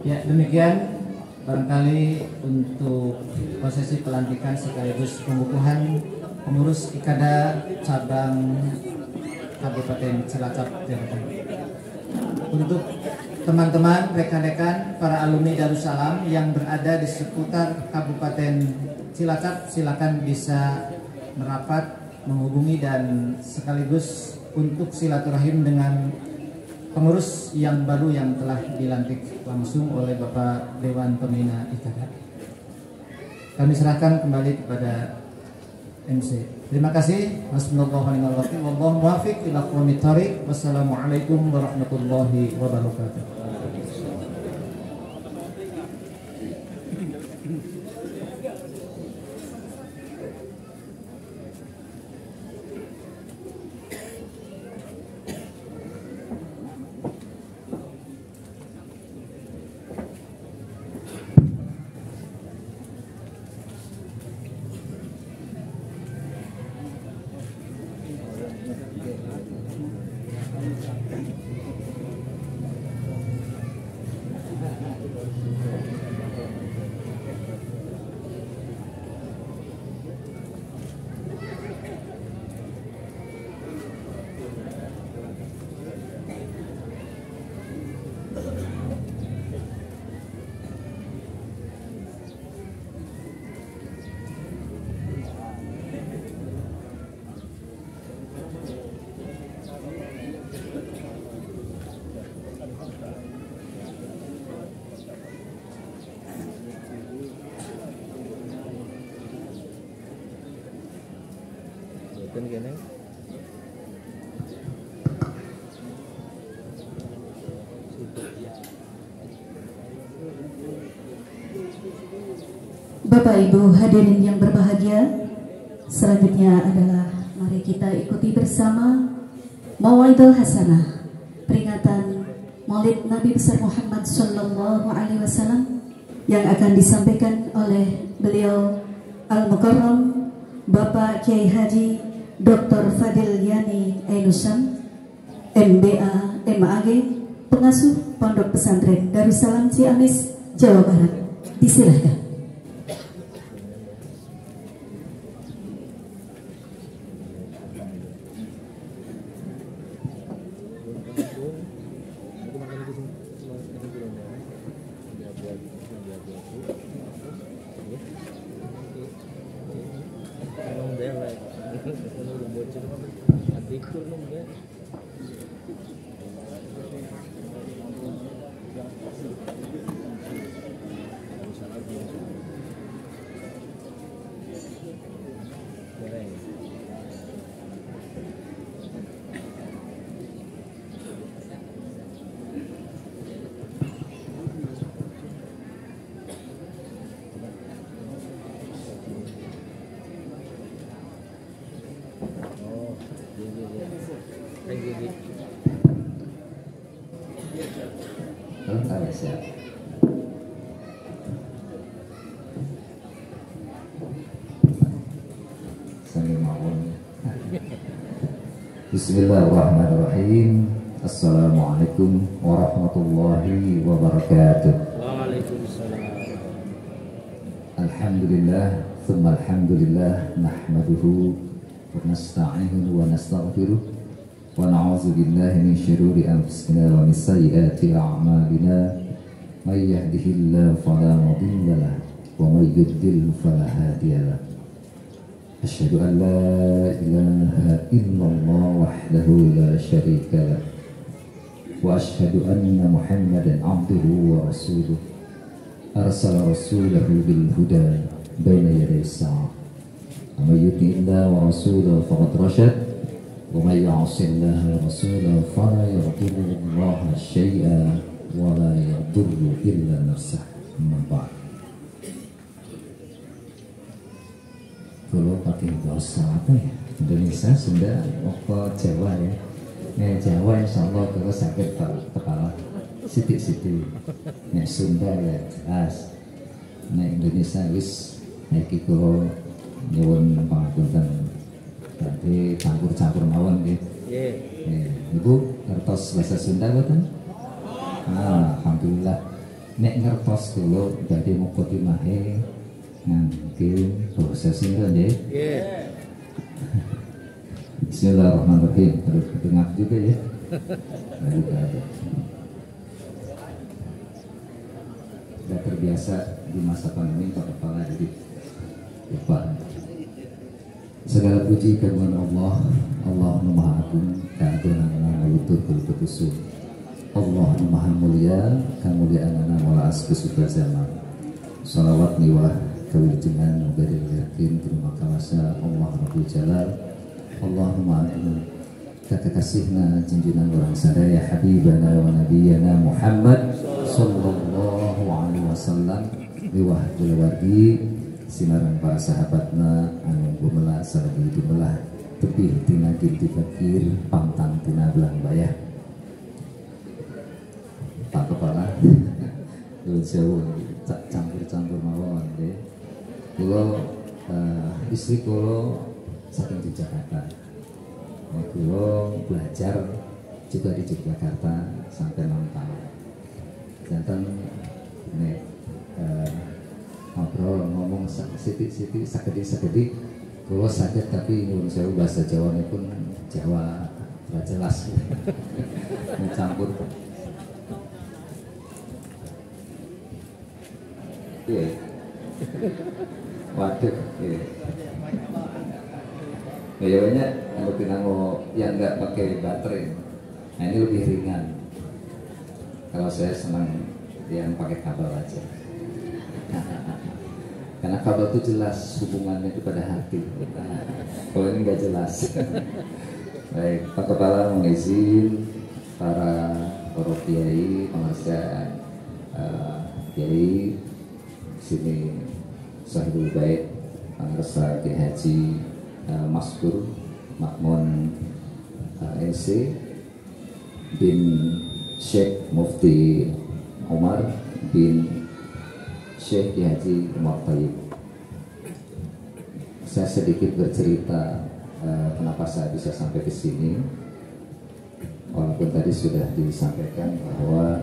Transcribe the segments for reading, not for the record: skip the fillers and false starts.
Ya, demikian barangkali untuk prosesi pelantikan sekaligus pengukuhan pengurus IKADA cabang Kabupaten Cilacap, Jawa Tengah. Untuk teman-teman, rekan-rekan, para alumni Darussalam yang berada di seputar Kabupaten Cilacap, silakan bisa merapat, menghubungi dan sekaligus untuk silaturahim dengan pengurus yang baru yang telah dilantik langsung oleh Bapak Dewan Pembina IKADA. Kami serahkan kembali kepada MC. Terima kasih. Wassalamualaikum warahmatullahi wabarakatuh. Bapak Ibu hadirin yang berbahagia, selanjutnya adalah mari kita ikuti bersama Mau'idul Hasanah, peringatan Maulid Nabi besar Muhammad Sallallahu Alaihi Wasallam yang akan disampaikan oleh beliau Al-Mukarram Bapak Kiai Haji Dr. Fadil Yani Ainusan, MBA MAG, pengasuh Pondok Pesantren Darussalam Ciamis, Jawa Barat. Disilahkan. Bismillahirrahmanirrahim. Assalamualaikum warahmatullahi wabarakatuh. Waalaikumsalam. Alhamdulillah, thumma alhamdulillah, nahmaduhu wa nasta'inuhu wa nastaghfiruh wa na'udzu billahi min syururi anfusina wa min sayyiati a'malina. May yahdihillahu fala mudilla lahu wa may yudlil fala hadiya lahu. Asyhadu an la ilaha illallah wahdahu la syarika lah wa asyhadu anna Muhammadan abduhu wa rasuluh arsala rasulahu bil huda baina yaday as-sa'ah. May yuti'illah wa rasulahu faqad rasyad wa may ya'sillaha wa rasulahu fala yadurrullaha syai'an wa la yadurru illa nafsah. Amma ba'd. Kalau pakai bahasa apa ya? Indonesia, Sunda, apa Jawa ya? Jawa insya Allah kalau sakit kepala sidik-sidik. Sunda ya jelas. Indonesia wis iki kalau nyuwun pangapunten. Berarti campur-campur mawon nggih. Nggih. Ibu ngertos bahasa Sunda mboten? Alhamdulillah. nek ngertos dulu jadi mukodimahe ngangge prosesing nggih. Bismillahirrahmanirrahim. Terus dengar juga ya. Sudah terbiasa di masa pandemi Pak Kepala jadi lupa. Segala puji kepada Allah, Allah Maha Agung, keagungan Malutur Kudusun. Allah Maha Mulia, kemuliaan wala asbusubah zaman. Salawat niwah kewilujengan dari yakin terima kasih Allah Rabbul Jalal. Allahumma amin. Kekasihna junjungan orang sadaya habibana wa nabiyana Muhammad sallallahu alaihi wasallam liwah wargi sinaran para sahabatna anu gumelah sareng dimelah tepih tina kinti fakir pantang tina belang bayah. Pak Kepala nuwun sewu campur-campur mawon nggih. Kula istri kula saking di Jakarta. Kula belajar juga di Yogyakarta sampai 6 tahun. Jantan nek ngobrol ngomong sithik-sithik sakedhik kula saged tapi nyuwun sewu bahasa Jawane pun Jawa ora jelas. Mencampur. Iya. Waduh, iya. Ya banyak kalau dinamo yang nggak pakai baterai. Nah ini lebih ringan. Kalau saya senang yang pakai kabel aja. Karena kabel itu jelas hubungannya kepada hati. Kalau ini nggak jelas. Baik, Pak Kepala mengizin para kiai, pengertian kiai sini Sahibul Bait, Pangresa Kiai Haji Maskur Makmun SC bin Syekh Mufti Umar bin Syekh Kiai Haji Umar Thayyib. Saya sedikit bercerita kenapa saya bisa sampai ke sini. Walaupun tadi sudah disampaikan bahwa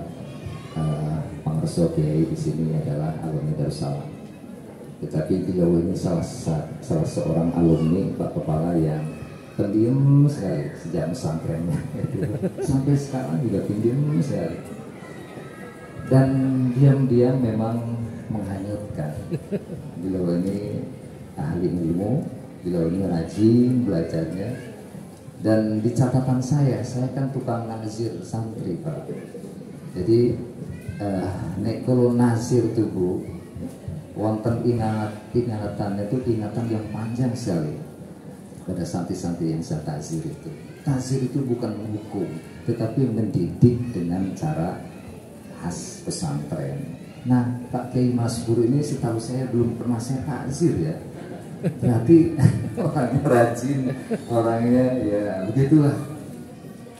Pangresa Kiai di sini adalah alumni Darussalam. Tetapi beliau ini salah seorang alumni Pak Kepala yang pendiam sekali sejak pesantrennya. Sampai sekarang juga pendiam sekali. Dan diam-diam memang menghanyutkan. Beliau ini ahli ilmu, beliau ini rajin belajarnya. Dan di catatan saya kan tukang nazir santri Pak. Jadi nek kalau nazir itu Bu, wonten ingatan itu ingatan yang panjang sekali pada santri-santri yang saya tazir itu. Tazir itu bukan menghukum, tetapi mendidik dengan cara khas pesantren. Nah, Pak Kiai Maskur ini setahu saya belum pernah saya tazir ya. Berarti orangnya rajin, orangnya ya begitulah.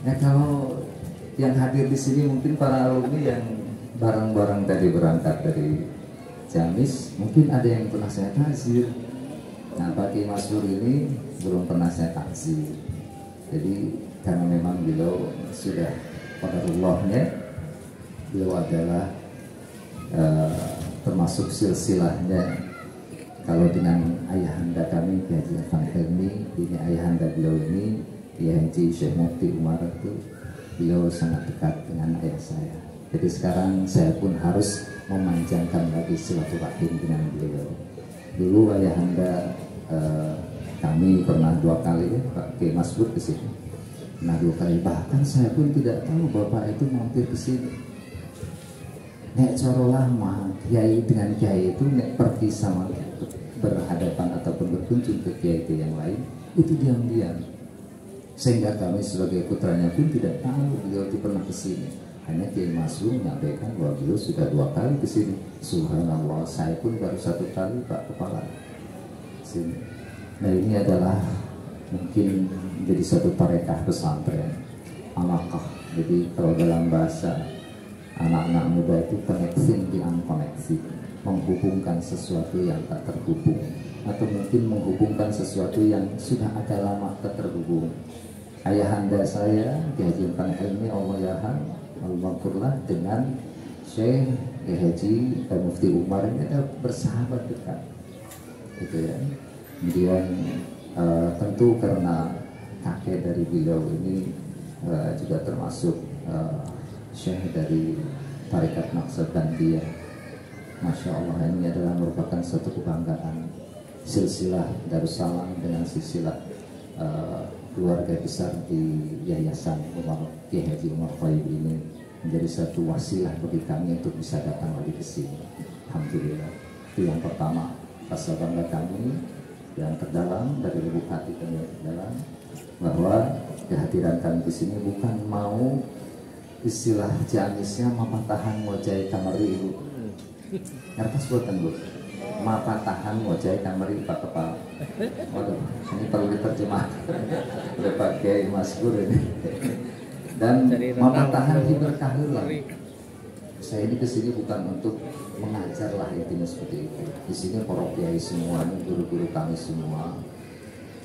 Nah kalau yang hadir di sini mungkin para alumni yang barang-barang tadi berangkat dari Jamis, mungkin ada yang pernah saya tazir. Nah, Pak Kiai Maskur ini belum pernah saya tazir. Jadi karena memang beliau sudah qadarullah-nya, beliau adalah termasuk silsilahnya. Kalau dengan ayahanda kami Kiai Haji Irfan Helmi, ini ayahanda beliau ini Kiai Haji Syekh Mufti Umar itu, beliau sangat dekat dengan ayah saya. Jadi sekarang saya pun harus memanjangkan lagi silaturahim dengan beliau. Dulu ayahanda kami pernah 2 kali ya Pak Kiai Maskur ke sini. Nah 2 kali, bahkan saya pun tidak tahu Bapak itu mampir ke sini. Nek coro lama kiai dengan kiai itu nek pergi sama berhadapan ataupun berkunjung ke kiai yang lain itu diam-diam, sehingga kami sebagai putranya pun tidak tahu beliau itu pernah ke sini. Hanya Kiai Maskur menyampaikan bahwa beliau sudah 2 kali ke sini. Subhanallah, saya pun baru 1 kali Pak Kepala sini. Nah ini adalah mungkin menjadi satu tarekah pesantren alaqah. Jadi kalau dalam bahasa anak-anak muda itu connecting di unkoneksi, menghubungkan sesuatu yang tak terhubung, atau mungkin menghubungkan sesuatu yang sudah agak lama tak terhubung. Ayahanda saya Kiai Haji Irfan Helmi Allah yarham Al-Maghfurlah dengan Syekh Kiai Haji dan Mufti Umar ini adalah bersahabat dekat, gitu ya. Kemudian tentu karena kakek dari beliau ini juga termasuk Syekh dari Tarekat Naqsabandiyah. Masya Allah, ini adalah merupakan suatu kebanggaan. Silsilah Darussalam dengan silsilah keluarga besar di Yayasan Umar Kiai Haji Umar Thayyib ini menjadi satu wasilah bagi kami untuk bisa datang lagi ke sini. Alhamdulillah. Itu yang pertama, rasa bangga kami yang terdalam dari lubuk hati kami yang terdalam, bahwa kehadiran kami di sini bukan mau istilah Ciamisnya mapatahan wajah kamari ibu. Ngertos buatan bu, mapatahan wajah kamari Pak Kepala. Waduh, ini perlu diterjemahkan oleh Pak Kiai Maskur ini. Dan mapatahan diberkahilah. Saya ini kesini bukan untuk mengajar lah, intinya seperti itu. Di sini para kiai semua, guru-guru kami semua.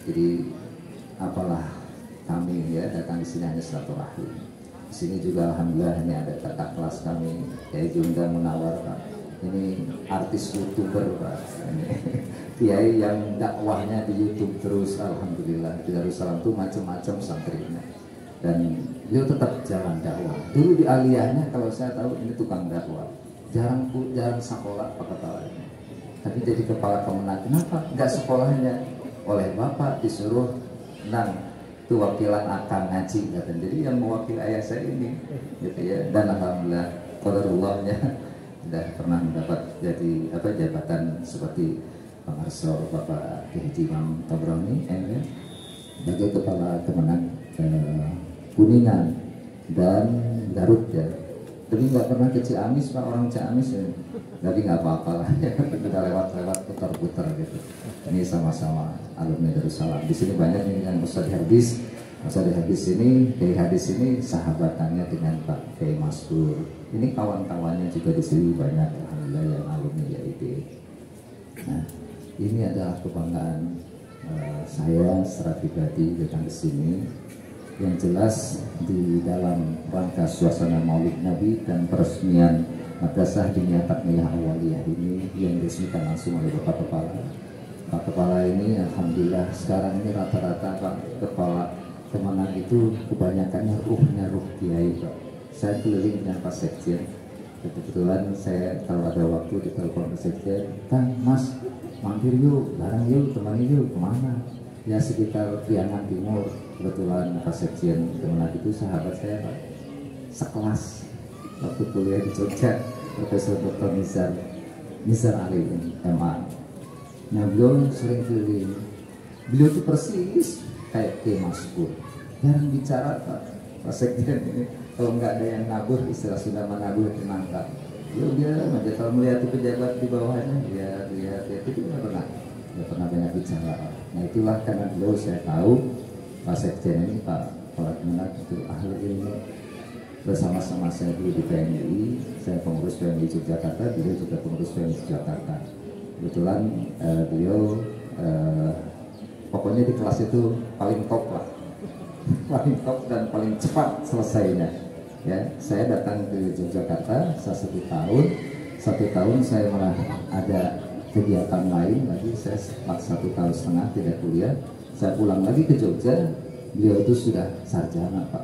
Jadi apalah kami ya datang di sini hanya silaturahmi. Di sini juga alhamdulillah ini ada kakak kelas kami, Kiai Junda Munawar Pak. Ini artis YouTuber Pak. Ini kiai yang dakwahnya di YouTube terus, alhamdulillah. Di Darussalam itu macam-macam santrinya. Dan beliau tetap jalan dakwah. Dulu di aliyahnya kalau saya tahu ini tukang dakwah. Jarang sekolah Pak Kepala ini. Tapi jadi kepala kemenang. Kenapa? Enggak sekolahnya. Oleh Bapak disuruh nang itu wakilan akan ngaji kata. Jadi yang mewakili ayah saya ini gitu ya. Dan alhamdulillah qadarullahnya sudah pernah mendapat jadi jabatan seperti pengarsor Bapak Kiai Haji Imam Tabrani sebagai kepala kemenang Kuningan dan Garut ya. Tapi nggak pernah ke Ciamis Pak, orang Ciamis ya. Tapi nggak apa-apa lah, kita lewat-lewat putar-putar gitu. Ini sama-sama alumni Darussalam. Di sini banyak nih dengan Ustadz Hadis. Ustadz Hadis ini, Kiai Hadis ini sahabatannya dengan Pak Kiai Maskur. Ini kawan-kawannya juga di sini banyak, alhamdulillah yang alumni YID. Nah, ini adalah kebanggaan saya secara pribadi datang ke sini. Yang jelas di dalam rangka suasana Maulid Nabi dan peresmian Madrasah Diniyah Takmiyah Awaliyah ini yang diresmikan langsung oleh Bapak Kepala. Pak Kepala ini alhamdulillah sekarang ini rata-rata Pak Kepala Kemenang itu kebanyakannya ruh kiai Pak. Saya keliling dengan Pak Sekjen. Kebetulan saya kalau ada waktu ditelepon Pak Sekjen, Kang Mas mampir yuk, bareng yuk, temani yuk, kemana? Ya sekitar Priangan Timur. Kebetulan Pak Sekjen Kemenang itu sahabat saya Pak, sekelas waktu kuliah di Jogja, Profesor Dr. Nizar Ali MA. Nah beliau sering keliling, beliau itu persis kayak Kiai Maskur, jarang bicara Pak Sekjen ini. Kalau nggak ada yang nabur, istilah Sunda menabur menangkap. Dia aja kalau melihat pejabat di bawahnya, lihat itu nggak pernah banyak bicara. Nah itulah karena beliau saya tahu Pak Sekjen ini Pak Kepala Kemenang itu ahli ilmu. Bersama-sama saya dulu di PMI, saya pengurus PMI Yogyakarta, beliau juga pengurus PMI Jakarta. Kebetulan beliau pokoknya di kelas itu paling top lah, paling top dan paling cepat selesainya. Ya, saya datang ke Yogyakarta satu tahun saya malah ada kegiatan lain lagi. Saya 1,5 tahun tidak kuliah. Saya pulang lagi ke Jogja, beliau itu sudah sarjana Pak,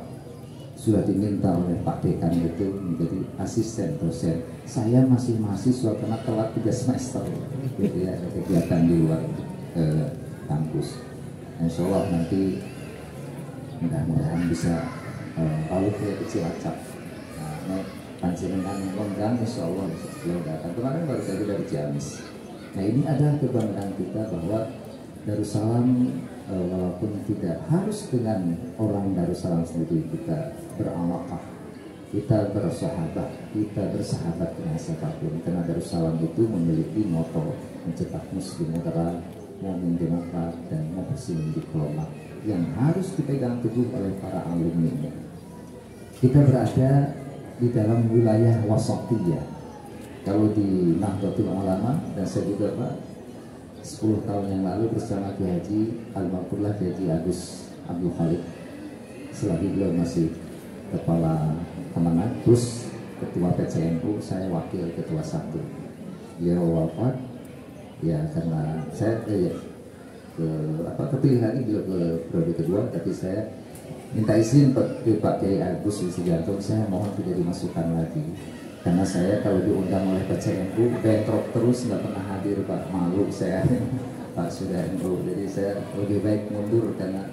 sudah diminta oleh Pak Dekan itu menjadi asisten dosen. Saya masih mahasiswa karena telat 3 semester, gitu ya, ada kegiatan di luar kampus. Insya Allah nanti mudah-mudahan bisa lalu ke Cilacap. Nah, panjenengan undang Insya Allah beliau datang. Kemarin baru saja dari Ciamis. Nah ini adalah kebanggaan kita bahwa Darussalam walaupun tidak harus dengan orang Darussalam sendiri kita berawakah, kita bersahabat dengan siapapun, karena Darussalam itu memiliki moto mencetak muslim moderat, mukmin demokrat, dan muslim diplomat yang harus dipegang teguh oleh para alumni. Kita berada di dalam wilayah wasatiyah. Kalau di Nahdlatul Ulama, dan saya juga Pak 10 tahun yang lalu bersama Kiai Haji Al-Maghfurlah Kiai Haji Agus Abdul Khalid selagi beliau masih kepala Kemenang, terus ketua PCNU, saya wakil ketua 1. Dia wafat ya karena saya kepilih lagi ke periode kedua, tapi saya minta izin ke Pak Kiai Agus Sugianto, saya mohon tidak dimasukkan lagi karena saya kalau diundang oleh PCNU bentrok terus, nggak pernah hadir Pak, malu saya Pak sudah NU, jadi saya lebih baik mundur karena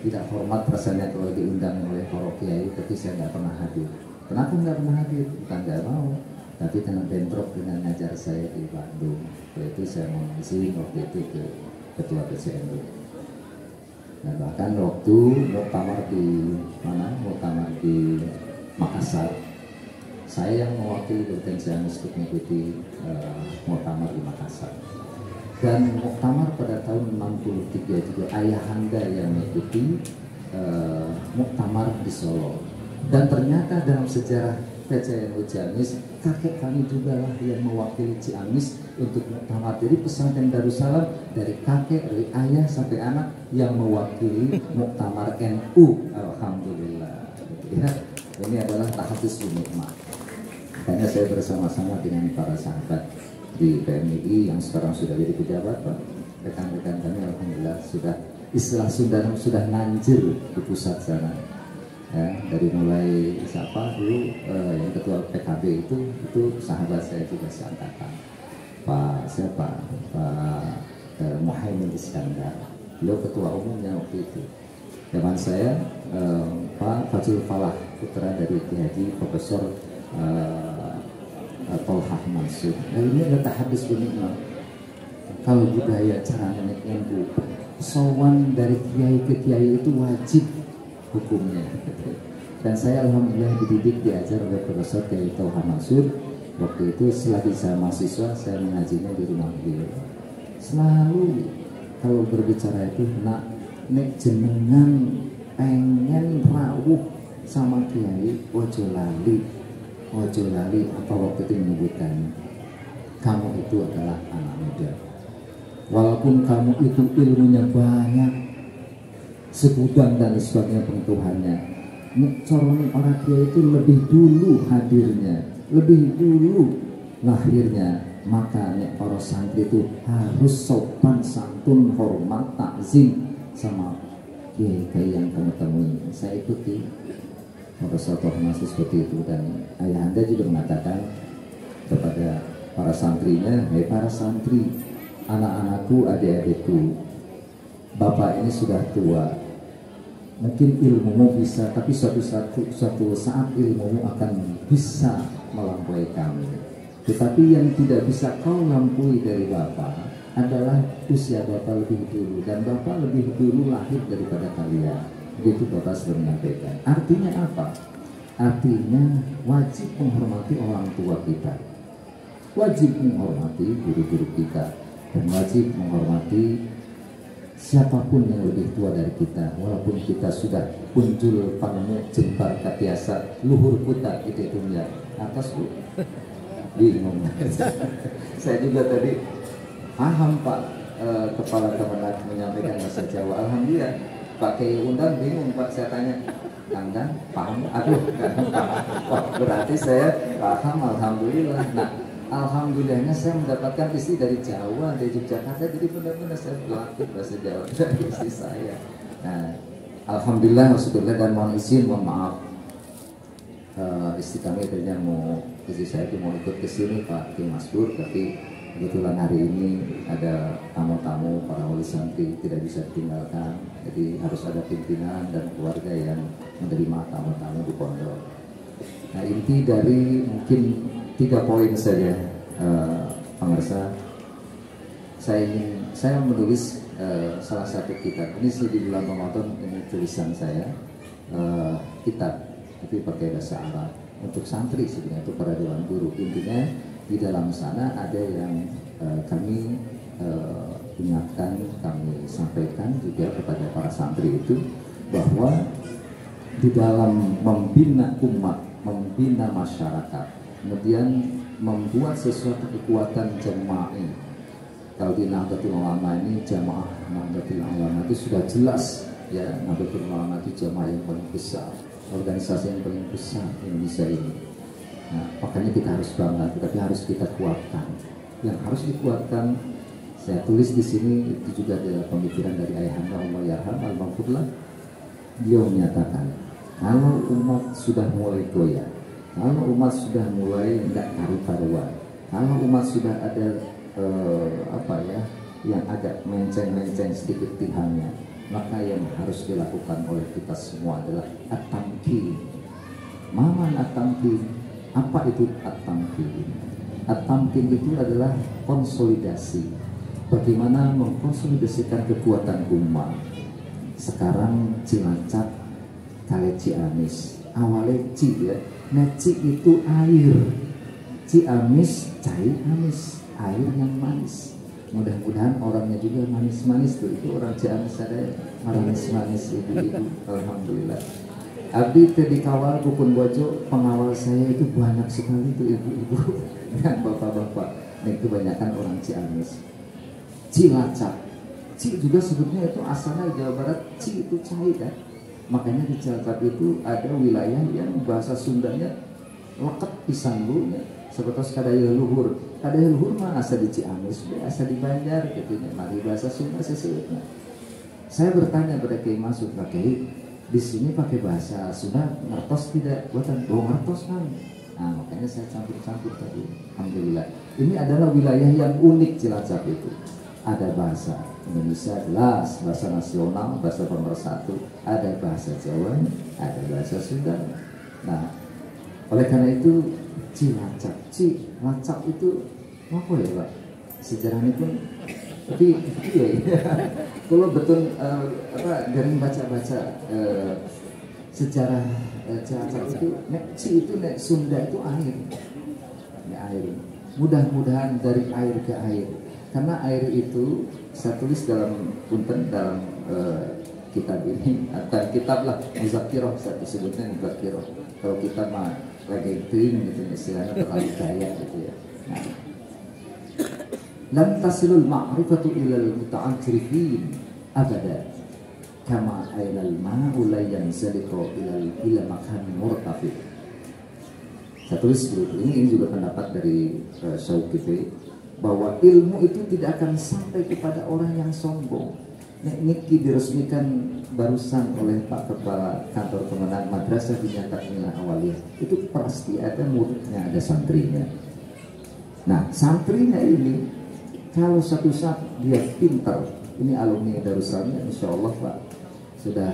tidak hormat rasanya kalau diundang oleh para kiai, tapi saya nggak pernah hadir. Kenapa nggak pernah hadir? Bukan nggak mau, tapi karena bentrok dengan ngajar saya di Bandung. Itu saya mau izin waktu itu ke ketua PCNU. Nah, bahkan waktu muktamar di Makassar, saya yang mewakili Bertensianus untuk mengikuti muktamar di Makassar. Dan muktamar pada tahun 63 juga ayahanda yang mengikuti muktamar di Solo. Dan ternyata dalam sejarah PCNU Ciamis, kakek kami juga lah yang mewakili Ciamis untuk muktamar. Jadi pesantren Darussalam dari kakek, dari ayah sampai anak yang mewakili muktamar NU. Alhamdulillah. Ya, ini adalah tahadus nikmat. Makanya saya bersama-sama dengan para sahabat di PMI yang sekarang sudah jadi pejabat, Pak. Rekan-rekan kami alhamdulillah sudah istilah Sunda sudah nanjir di pusat sana. Ya, dari mulai siapa dulu yang ketua PKB itu sahabat saya juga seangkatan. Pak Muhaimin Iskandar, beliau ketua umumnya waktu itu. Zaman saya Pak Fazil Falah, putra dari Ki Haji Profesor Tolhah Mansur. Nah, ini adalah tahadus nikmat. Kalau budaya cara naik NU, sowan dari kiai ke kiai itu wajib hukumnya. Dan saya alhamdulillah dididik, diajar oleh Profesor Kiai Tolhah Mansur. Waktu itu selagi saya mahasiswa, saya mengajinya di rumah beliau. Selalu kalau berbicara itu, nek jenengan pengen rawuh sama kiai, ojo lali apa waktu itu menyebutkan kamu itu adalah anak muda, walaupun kamu itu ilmunya banyak, segudang dan sebagainya pengetahuannya, corong para kiai itu lebih dulu hadirnya, lebih dulu lahirnya, maka para santri itu harus sopan santun, hormat, takzim sama kiai yang kamu temui. Saya ikuti Profesor Tolhah seperti itu, dan ayahanda juga mengatakan kepada para santrinya, hei para santri, anak-anakku, adik-adikku, bapak ini sudah tua, mungkin ilmumu bisa, tapi suatu saat ilmumu akan bisa melampaui kami. Tetapi yang tidak bisa kau lampaui dari bapak adalah usia bapak lebih dulu, dan bapak lebih dulu lahir daripada kalian. Begitu Bapak sudah menyampaikan. Artinya apa? Artinya wajib menghormati orang tua kita, wajib menghormati guru-guru kita, dan wajib menghormati siapapun yang lebih tua dari kita, walaupun kita sudah punjul pangmu jembar katiasa luhur putar itu dunia atas bu. Bingung. Saya juga tadi paham Pak Kepala Kemenag menyampaikan bahasa Jawa. Alhamdulillah. Pak Kiai undang bingung Pak, saya tanya, Kang Dan paham? Aduh, kan paham. Wah, berarti saya paham, alhamdulillah. Nah, alhamdulillahnya saya mendapatkan istri dari Jawa, dari Yogyakarta, jadi benar-benar saya belajar bahasa Jawa dari istri saya. Nah, alhamdulillah, maksudulillah, dan mohon izin, mohon maaf, istri kami tadinya istri saya itu mau ikut ke sini Pak Kiai Masbur, tapi kebetulan hari ini ada tamu-tamu para wali santri tidak bisa ditinggalkan, jadi harus ada pimpinan dan keluarga yang menerima tamu-tamu di pondok. Nah, inti dari mungkin 3 poin saja, pemirsa. Saya menulis salah satu kitab ini di bulan Ramadan, ini tulisan saya, kitab tapi pakai bahasa Arab untuk santri sebenarnya, itu para dewan guru. Intinya di dalam sana ada yang kami ingatkan, kami sampaikan juga kepada para santri itu, bahwa di dalam membina umat, membina masyarakat, kemudian membuat sesuatu kekuatan jamaah. Kalau di Nahdlatul Ulama ini, jamaah Nahdlatul Ulama itu sudah jelas ya, Nahdlatul Ulama itu jamaah yang paling besar, organisasi yang paling besar Indonesia ini. Nah, makanya kita harus bangga, tapi harus kita kuatkan. Yang harus dikuatkan, saya tulis di sini itu juga adalah pemikiran dari Ayahanda Allah Yarham Al-Maghfurlah. Beliau menyatakan, kalau umat sudah mulai goyah, kalau umat sudah mulai tidak karu-karuan, kalau umat sudah ada yang agak menceng-menceng sedikit tihannya, maka yang harus dilakukan oleh kita semua adalah at-tamkin. Maman at-tamkin? Apa itu at-tamkin? At-tamkin itu adalah konsolidasi. Bagaimana mengkonsolidasikan kekuatan umat. Sekarang Cilacap kali Ciamis, awalnya Ci ya. Nah Ci itu air, Ciamis cai amis, air yang manis. Mudah-mudahan orangnya juga manis-manis tuh. Itu orang Ciamis ada manis-manis ibu-ibu. Alhamdulillah. Abdi tadi kawal Bukun Bojo, pengawal saya itu banyak sekali tuh ibu-ibu dan bapak-bapak. Nah kebanyakan orang Ciamis. Cilacap, Ci juga sebetulnya itu asalnya Jawa Barat. Ci itu cai kan. Makanya di Cilacap itu ada wilayah yang bahasa Sundanya leket pisan lunya. Seperti kadaya luhur mah asa di Ciamis, asa di Banjar gitu nya. Mari bahasa Sunda sesuatu. Saya bertanya pada Kiai Masud, Pak Kiai, di sini pakai bahasa Sunda ngertos tidak? Buatan ngertos kan. Nah, makanya saya campur-campur tadi. Alhamdulillah. Ini adalah wilayah yang unik Cilacap itu. Ada bahasa Indonesia jelas, bahasa nasional, bahasa pemersatu, ada bahasa Jawa, ada bahasa Sunda. Nah, oleh karena itu Cilacap, Cilacap itu apa ya Pak? Sejarahnya pun, tapi iya ya. Kalau betul garing baca-baca sejarah Cilacap itu, Ci itu Sunda itu air, ya air. Mudah-mudahan dari air ke air, karena air itu saya tulis dalam punten dalam kitab ini, atau kitab lah Muzakiroh, saya sebutnya Muzakiroh. Kalau kita mah lagi kering gitu istilahnya terlalu kaya gitu ya. Nah, lam tasilul ma'rifatu ilal muta'akhirifin abada kama ainal ma'u la yanzaliqu ila makan murtafi. Saya tulis dulu ini juga pendapat dari Syauqifi bahwa ilmu itu tidak akan sampai kepada orang yang sombong. Niki diresmikan barusan oleh Pak Kepala Kantor Kemenang Madrasah Binata Inilah Awaliyah. Itu pasti ada muridnya, ada santrinya. Nah, santrinya ini kalau satu saat dia pintar, ini alumni Darussalamnya, insya Allah Pak sudah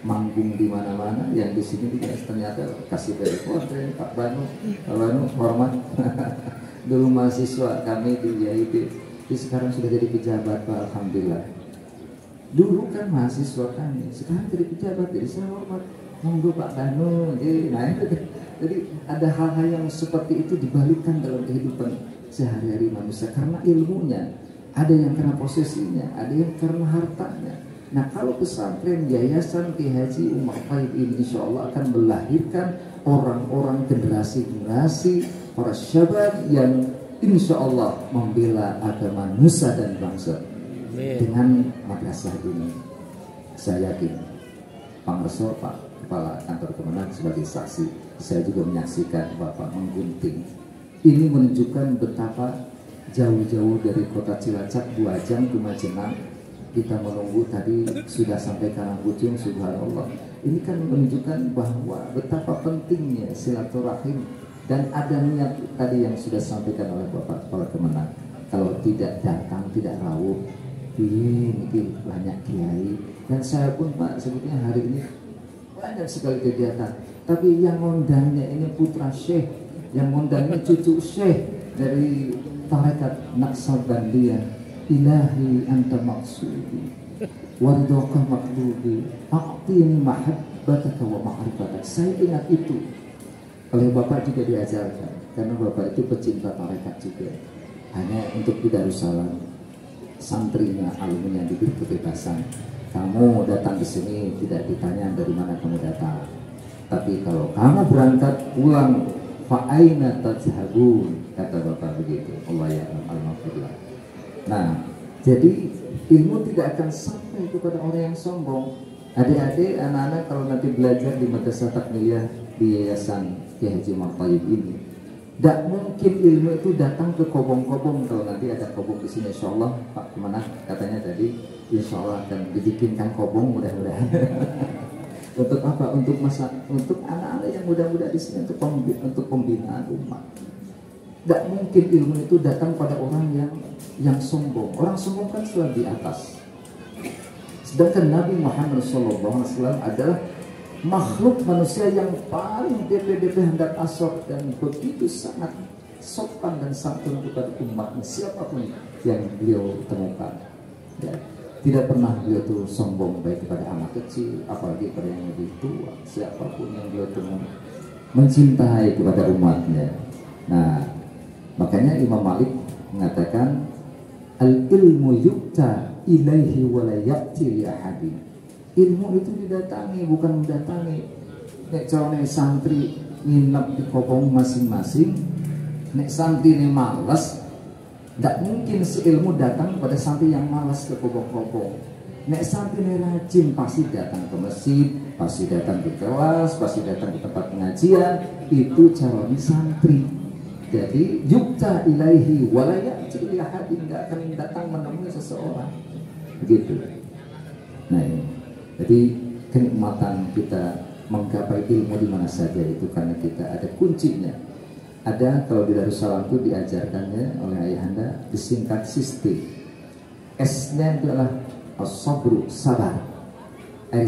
manggung di mana-mana. Yang di sini juga ternyata kasih telepon Pak Banu, Pak Banu hormat. Dulu mahasiswa kami di IAIB, sekarang sudah jadi pejabat Pak, alhamdulillah. Dulu kan mahasiswa kami, sekarang jadi pejabat, jadi saya hormat. Monggo Pak Danu, nah itu. Jadi ada hal-hal yang seperti itu dibalikkan dalam kehidupan sehari-hari manusia karena ilmunya. Ada yang karena posisinya, ada yang karena hartanya. Nah kalau pesantren Yayasan Ki Haji Umar Thayyib ini insya Allah akan melahirkan orang-orang generasi-generasi para syabab yang insya Allah membela agama nusa dan bangsa. Dengan madrasah ini saya yakin Pak Reso, Pak Kepala Kantor Kemenang sebagai saksi, saya juga menyaksikan Bapak menggunting. Ini menunjukkan betapa jauh-jauh dari kota Cilacap 2 jam ke Majenang kita menunggu tadi sudah sampai Karangpucung. Subhanallah, ini kan menunjukkan bahwa betapa pentingnya silaturahim dan ada niat tadi yang sudah disampaikan oleh Bapak Kepala Kemenang. Kalau tidak datang, tidak rawuh, ini banyak kiai dan saya pun Pak sebetulnya hari ini banyak sekali kegiatan, tapi yang ngundangnya ini putra syekh, yang ngundangnya cucu syekh dari tarekat Naqsabandiyah. Ilahi anta maksudi waridhoka maklubi aqtini mahabbataka wa ma'rifatak. Saya ingat itu oleh Bapak juga diajarkan karena Bapak itu pecinta tarekat juga. Hanya untuk di Darussalam santrinya, alumni yang diberi kebebasan. Kamu datang ke sini tidak ditanya dari mana kamu datang, tapi kalau kamu berangkat pulang, fa aina tadhhabun, kata Bapak begitu. Allah ya al-Maghfurlah. Nah, jadi ilmu tidak akan sampai kepada orang yang sombong. Adik-adik, anak-anak kalau nanti belajar di Madrasah Takmiliyah di Yayasan Ki Haji Umar Thayyib ini, Tidak mungkin ilmu itu datang ke kobong-kobong. Kalau nanti ada kobong di sini, insya Allah Pak Kemenang katanya tadi, insya Allah akan dibikinkan kobong mudah-mudahan. Untuk apa? Untuk untuk anak-anak yang muda-muda di sini, untuk pembinaan umat. Tidak mungkin ilmu itu datang pada orang yang sombong. Orang sombong kan selalu di atas. Sedangkan Nabi Muhammad SAW adalah makhluk manusia yang paling DP hendak asor dan begitu sangat sopan dan santun kepada umatnya siapapun yang beliau temukan. Ya. Tidak pernah beliau itu sombong baik kepada anak kecil, apalagi pada yang lebih tua. Siapapun yang beliau temui mencintai kepada umatnya. Nah, makanya Imam Malik mengatakan al-ilmu yukta ilaihi wa la ya'ti li ahadin. Ilmu itu didatangi, bukan mendatangi. Nek corone santri nginep di kopong masing-masing, nek santri ini malas, tidak mungkin si ilmu datang pada santri yang malas ke kopong-kopong. Nek santri ini rajin, pasti datang ke masjid, pasti datang ke kelas, pasti datang ke tempat pengajian. Itu calon santri. Jadi yukta ilaihi walaya li ahadin, tidak akan datang menemui seseorang. Begitu. Nah ini. Jadi kenikmatan kita menggapai ilmu di mana saja itu karena kita ada kuncinya. Ada kalau di Darussalam itu diajarkannya oleh ayahanda disingkat sistem. S-nya itu adalah as-sabru, sabar.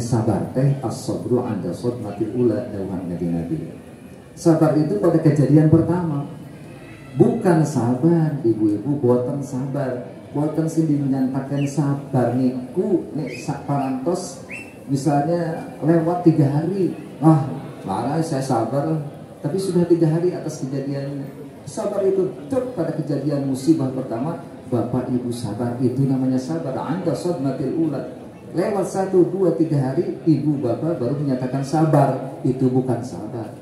Sabar teh as-sabru anda sodmatil ula dawuhan Nabi. Sabar itu pada kejadian pertama. Bukan sabar ibu-ibu, buatan sabar. Buatan sendiri menyatakan sabar niku nek sak parantos misalnya lewat 3 hari, marah saya sabar, tapi sudah 3 hari atas kejadiannya. Sabar itu pada kejadian musibah pertama, bapak ibu sabar, itu namanya sabar. Anda sodmatil ulat. Lewat 1, 2, 3 hari, ibu bapak baru menyatakan sabar, itu bukan sabar.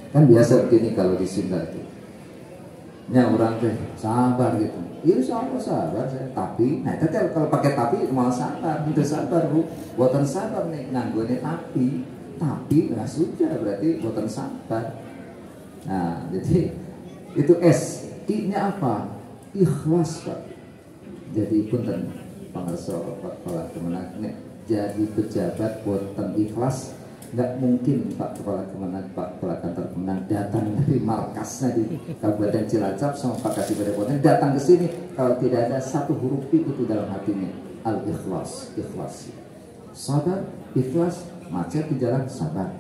Kan biasa begini kalau di Sunda itu. Ya orang teh sabar gitu. Insya Allah sabar saya. Tapi, nah tapi kalau pakai tapi malah sabar. Itu sabar bu. Buatan sabar nih. Nganggone tapi nggak sudah berarti buatan sabar. Nah jadi itu S. I-nya apa? Ikhlas pak. Jadi punten pangarso Pak Kepala Kemenang jadi pejabat buatan ikhlas. Nggak mungkin Pak Kepala Kemenang, Pak Kepala Kantor Kemenang datang dari markasnya di Kabupaten Cilacap sama Pak Kasih Pada datang ke sini kalau tidak ada satu huruf itu dalam hatinya. Al-ikhlas, ikhlas. Sabar, ikhlas, macet di jalan sabar.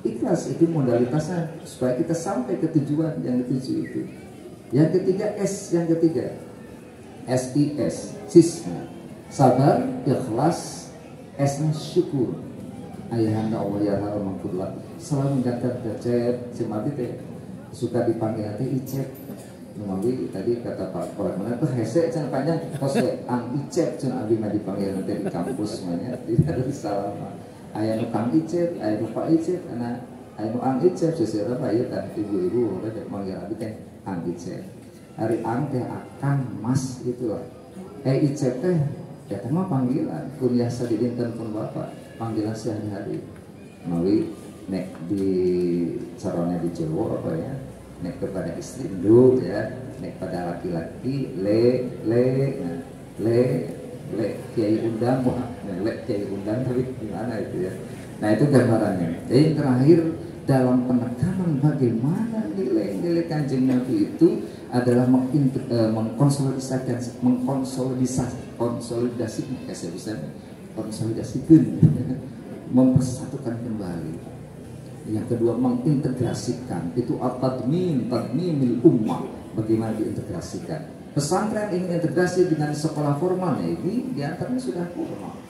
Ikhlas itu modalitasnya supaya kita sampai ke tujuan yang dituju itu. Yang ketiga S, yang ketiga SIS, sisnya. Sabar, ikhlas, S-nya syukur. Ayahanda Allah ya Allah mangkurlah selalu menjaga Icep semati teh suka dipanggil nanti Icep memang tadi kata Pak Kepala Kemenang tuh hese can panjang kose ang Icep can abi mah dipanggil nanti di kampus semuanya tidak salah ayah nu Kang Icep ayah nu Pak Icep karena ayah nu Ang Icep sesuatu apa ya kan ibu-ibu udah manggil abi teh Ang Icep hari Ang teh Akang Mas gitu lah Icep teh ya mah panggilan kuliah sadidinten pun bapak panggilan sehari-hari melalui nek di caranya di Jawa apa ya nek kepada istri induk ya nek pada laki-laki le kiai undang kiai undang tapi gimana itu ya. Nah itu gambarannya. Jadi yang terakhir dalam penekanan bagaimana nilai-nilai Kanjeng Nabi itu adalah konsolidasikan, mempersatukan kembali. Yang kedua mengintegrasikan, itu tadmimil ummah, bagaimana diintegrasikan. Pesantren ingin integrasi dengan sekolah formal, ini diantaranya sudah formal.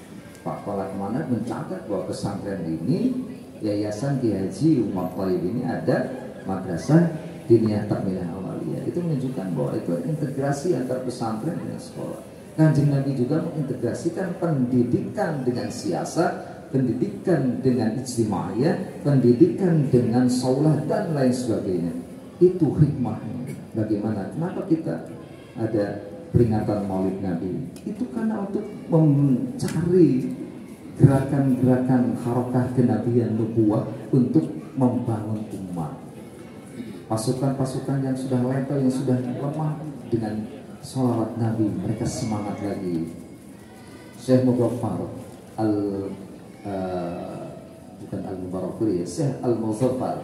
Pak Kepala Kemenang mencatat bahwa pesantren ini, Yayasan Ki Haji Umar Thalib ini ada madrasah diniyah takmilah awaliyah. Itu menunjukkan bahwa itu integrasi antara pesantren dengan sekolah. Kanjeng Nabi juga mengintegrasikan pendidikan dengan siasat, pendidikan dengan ijtimaiyah, pendidikan dengan shaulah dan lain sebagainya. Itu hikmahnya. Bagaimana? Kenapa kita ada peringatan Maulid Nabi? Itu karena untuk mencari gerakan-gerakan harokah kenabian nubuwah untuk membangun umat. pasukan-pasukan yang sudah level, yang sudah lemah, dengan sholawat Nabi mereka semangat lagi. Syekh Muzaffar bukan Al-Mubarakuri ya, Syekh Al-Muzaffar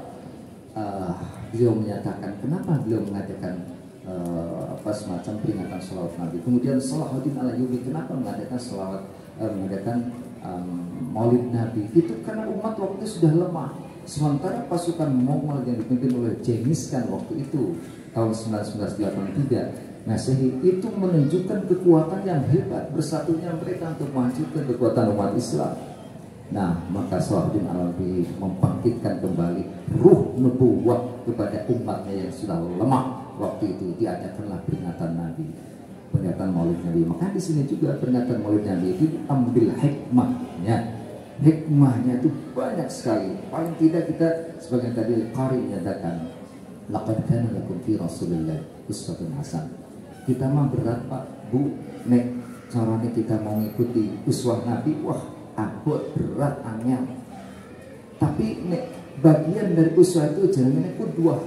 beliau menyatakan kenapa beliau mengadakan semacam peringatan sholawat Nabi. Kemudian Salahuddin Al-Ayyubi kenapa mengadakan Maulid Nabi? Itu karena umat waktu itu sudah lemah. Sementara pasukan Mongol yang dipimpin oleh Genghis Khan waktu itu tahun 1983 Masehi itu menunjukkan kekuatan yang hebat, bersatunya mereka untuk menghancurkan kekuatan umat Islam. Nah, maka Salahuddin Al-Ayyubi membangkitkan kembali ruh nubuwah kepada umatnya yang sudah lemah. Waktu itu diadakanlah peringatan Nabi, peringatan Maulid Nabi. Maka di sini juga peringatan Maulid Nabi itu ambil hikmahnya. Hikmahnya itu banyak sekali. Paling tidak kita sebagai tadi Qari menyatakan laqad kana lakum fi Rasulillah uswatun hasanah. Kita mah berat Pak, Bu, nek caranya kita mau ngikuti uswah Nabi, wah abot berat angel. Tapi nek bagian dari uswah itu jalannya kudwah.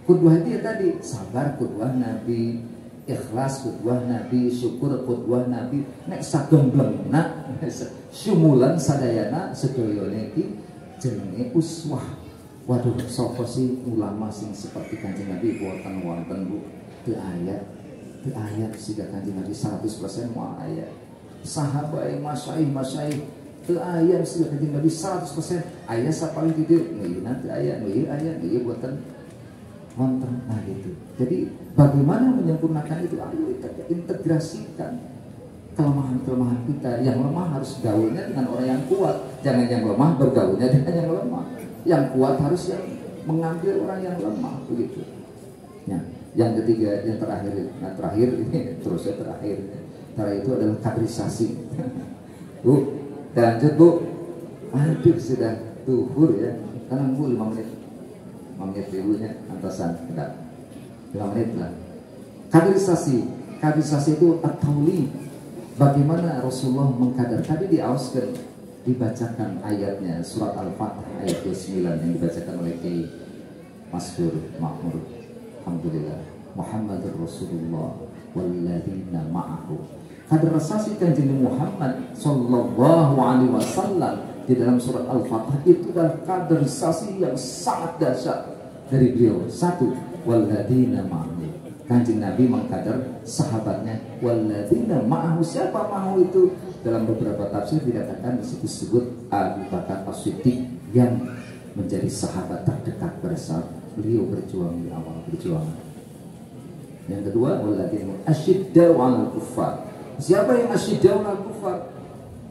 Kudwah itu ya tadi sabar kudwah Nabi, ikhlas kudwah Nabi, syukur kudwah Nabi. Nek sagem blemna syumulan sadayana sedayane iki jenenge uswah. Waduh, sapa sih ulama sing seperti Kanjeng Nabi boten wonten Bu. Teu ayat siga Kanjeng Nabi 100% moal ayat. Sahabat masyaih teu ayat siga Kanjeng Nabi 100%. Aya sapaling kitu ngeuna teu aya, ieu boten wonten. Nah gitu. Jadi bagaimana menyempurnakan itu? Ayo kita integrasikan kelemahan-kelemahan kita. Yang lemah harus gaulnya dengan orang yang kuat. Jangan yang lemah bergaulnya dengan yang lemah. Yang kuat harus yang mengambil orang yang lemah, begitu. Ya. Yang ketiga, yang terakhir, ini terusnya terakhir itu adalah kaderisasi. Bu, lanjut Bu. Aduh, sudah tuhur ya. Karena Bu 5 menit dulunya antasan kedap 5 menit lah. Kaderisasi itu at-tauli. Bagaimana Rasulullah mengkadar? Tadi diauskan, dibacakan ayatnya surat Al-Fatihah ayat 29 yang dibacakan oleh Kiai Masyhur Makmur. Alhamdulillah. Muhammadur Rasulullah walladzina ma'ahu. Kaderisasi Kanjeng Muhammad sallallahu alaihi wasallam di dalam surat Al-Fatihah itu adalah kaderisasi yang sangat dahsyat dari beliau. Satu, walladzina ma'ahu. Kanjeng Nabi mengkader sahabatnya walladzina ma'ahu. Siapa ma'ahu itu? Dalam beberapa tafsir dikatakan disebut Abu Bakar As-Siddiq yang menjadi sahabat terdekat pada saat beliau berjuang di awal perjuangan. Yang kedua, walladzina asyiddau 'alal kuffar. Siapa yang asyiddau 'alal kuffar?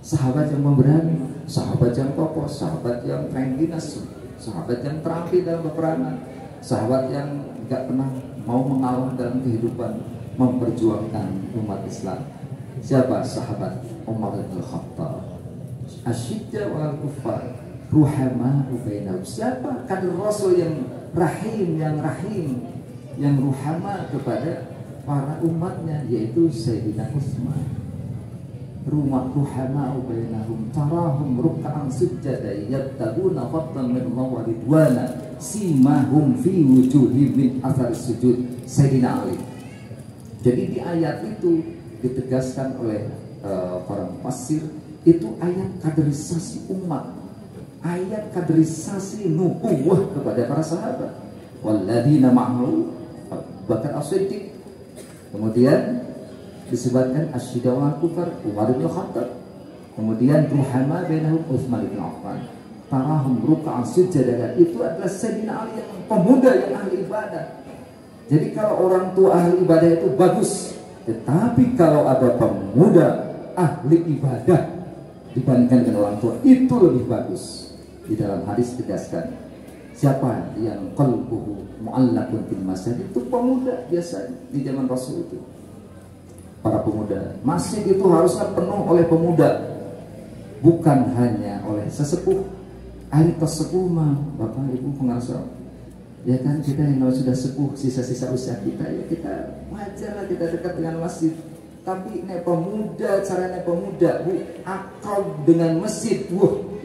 Sahabat yang memberani, sahabat yang kokoh, sahabat yang trengginas, sahabat yang terampil dalam peperangan, sahabat yang tidak pernah mau mengalah dalam kehidupan memperjuangkan umat Islam. Siapa? Sahabat Umar bin Khattab. Asyiddau 'alal kuffar ruhama'u bainahum. Siapa? Kader Rasul yang rahim, yang ruhama kepada para umatnya, yaitu Sayyidina Utsman. Ruhama'u bainahum tarahum ruk'an sujada yabtaguna fadlan min Allah wa ridwana simahum fi wujuhihim min athari sujud. Sayyidina Ali. Jadi di ayat itu ditegaskan oleh para mufassir, itu ayat kaderisasi umat, ayat kaderisasi nubuwah kepada para sahabat. Walladzina ma'ahu Bakar As-Siddiq. Kemudian disebutkan asyiddau 'alal kuffar Umar bin Khattab. Kemudian ruhama bainahum Utsman bin Affan. Tarahum ruk'an sujada. Itu adalah Sayyidina Ali yang pemuda yang ahli ibadah. Jadi kalau orang tua ahli ibadah itu bagus, tetapi kalau ada pemuda ahli ibadah dibandingkan dengan orang tua, itu lebih bagus. Di dalam hadis ditegaskan, siapa yang qalbuhu mu'allaqun bil masjid, itu pemuda biasa di zaman Rasul itu. Para pemuda, masjid itu harusnya penuh oleh pemuda, bukan hanya oleh sesepuh. Ahli sesepuh mah Bapak Ibu pengarsa, ya kan, kita yang sudah sepuh, sisa-sisa usia kita, ya kita wajarlah kita dekat dengan masjid. Tapi nek pemuda, caranya pemuda Bu akrab dengan masjid,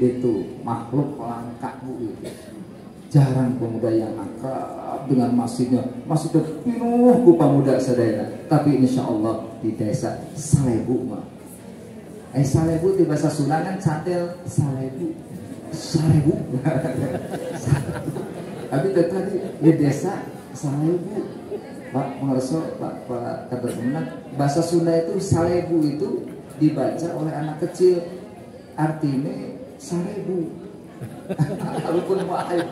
itu makhluk langka Bu itu. Jarang pemuda yang akrab dengan masjidnya penuh ku pemuda sadayana. Tapi insya Allah di desa Salebu mah. Salebu di bahasa Sunda kan catel Salebu. Tapi tadi di desa Salebu. Pak mengerso, Pak kata teman, bahasa Sunda itu Salebu itu dibaca oleh anak kecil, artinya Salebu. Walaupun wahid.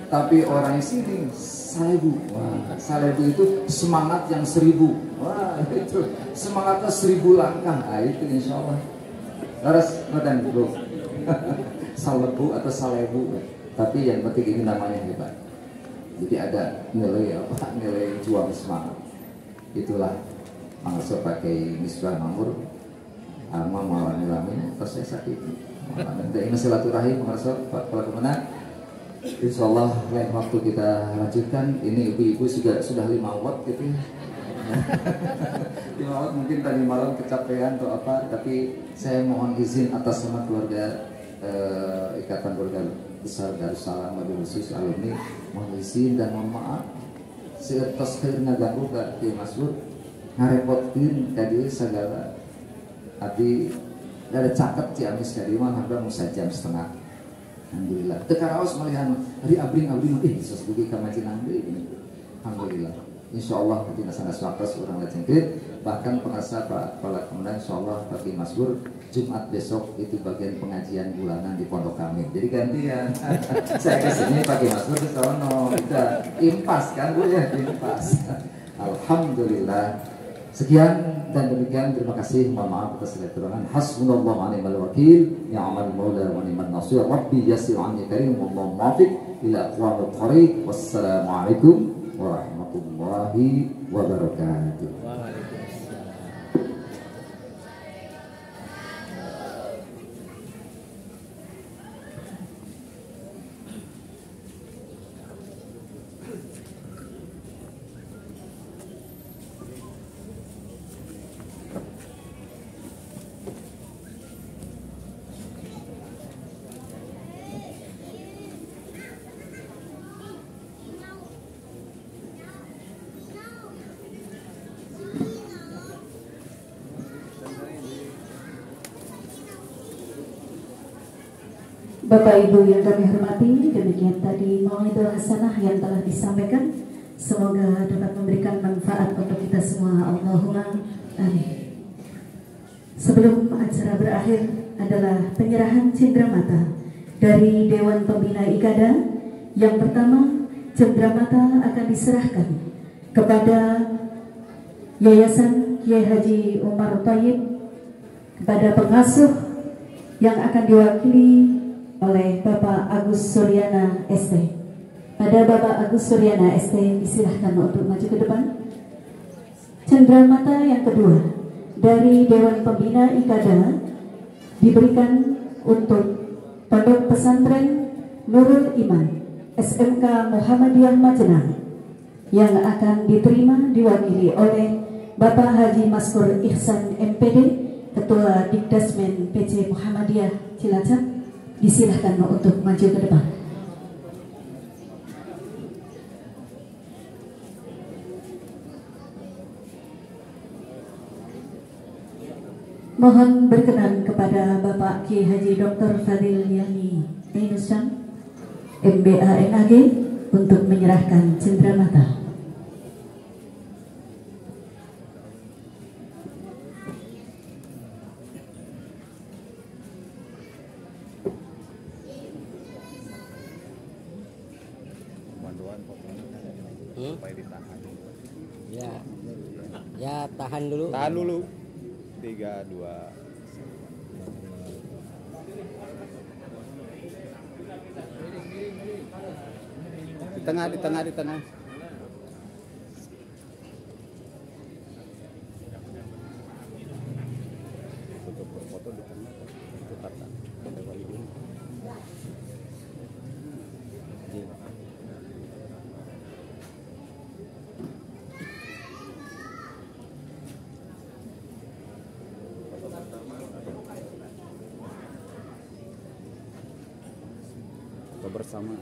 Tapi orang sini Salebu. Wah, Salebu itu semangat yang 1000. Wah, itu semangatnya 1000 langkah. Nah, itu insya Allah. Terus ngoten bro. Salebu atau Salebu. Tapi yang penting ini namanya hebat. Jadi ada nilai apa? Nilai juang semangat. Itulah mangsa pakai misbah mamur. Ama mawan lamin terus saya sakit. Dan ini silaturahim mangsa Pak Kemana. Insya Allah lain waktu kita lanjutkan. Ini ibu-ibu sudah 5 watt gitu ya. 5 watt mungkin tadi malam kecapean atau apa. Tapi saya mohon izin atas nama keluarga Ikatan Keluarga Besar Darussalam Wabil Khusus alumni, mohon izin dan mohon maaf seertos keur ngaganggu ka Kieu Masbur ngarepotkeun ka dieu sagala. Abdi ada caket ciamis ka dieu mah hamba musa jam setengah. Alhamdulillah. Teu karaos malihan hari abring sos dugi ka Majinang deui. Alhamdulillah. Insyaallah ketika sanes waktu urang lajengkeun. Bahkan pengarsa Pak Kepala Kemenang insyaallah Pak Masbur Jumat besok itu bagian pengajian bulanan di pondok kami. Jadi gantian. Saya kesini Pak Masbur ke sono. Kita impas kan Bu ya, impas. Alhamdulillah. Sekian dan demikian, terima kasih. Mohon maaf atas segala kekurangan. Hasbunallahu wa ni'mal wakil, ni'mal maula wa ni'man nasir. Rabbi yassir anni karim wallahu muwaffiq ila aqwamit thariq. Wassalamualaikum warahmatullahi wabarakatuh. Bapak Ibu yang kami hormati, demikian tadi Mau'idul Hasanah yang telah disampaikan. Semoga dapat memberikan manfaat untuk kita semua. Allahumma amin. Sebelum acara berakhir adalah penyerahan cendramata dari Dewan Pembina IKADA. Yang pertama, cendramata akan diserahkan kepada Yayasan Kiai Haji Umar Thayyib, kepada pengasuh yang akan diwakili oleh Bapak Agus Suryana ST. Pada Bapak Agus Suryana ST disilahkan untuk maju ke depan. Cendramata yang kedua dari Dewan Pembina IKADA diberikan untuk Pondok Pesantren Nurul Iman SMK Muhammadiyah Majenang yang akan diterima diwakili oleh Bapak Haji Maskur Ihsan MPD, Ketua Dikdasmen PC Muhammadiyah Cilacap. Disilahkan untuk maju ke depan. Mohon berkenan kepada Bapak Kiai Haji Dr. Fadil Yani Ainusyam MBA MAG untuk menyerahkan cendramata. Ya, tahan dulu. Tahan dulu. 3, 2. Di tengah. Foto di tengah. Bersama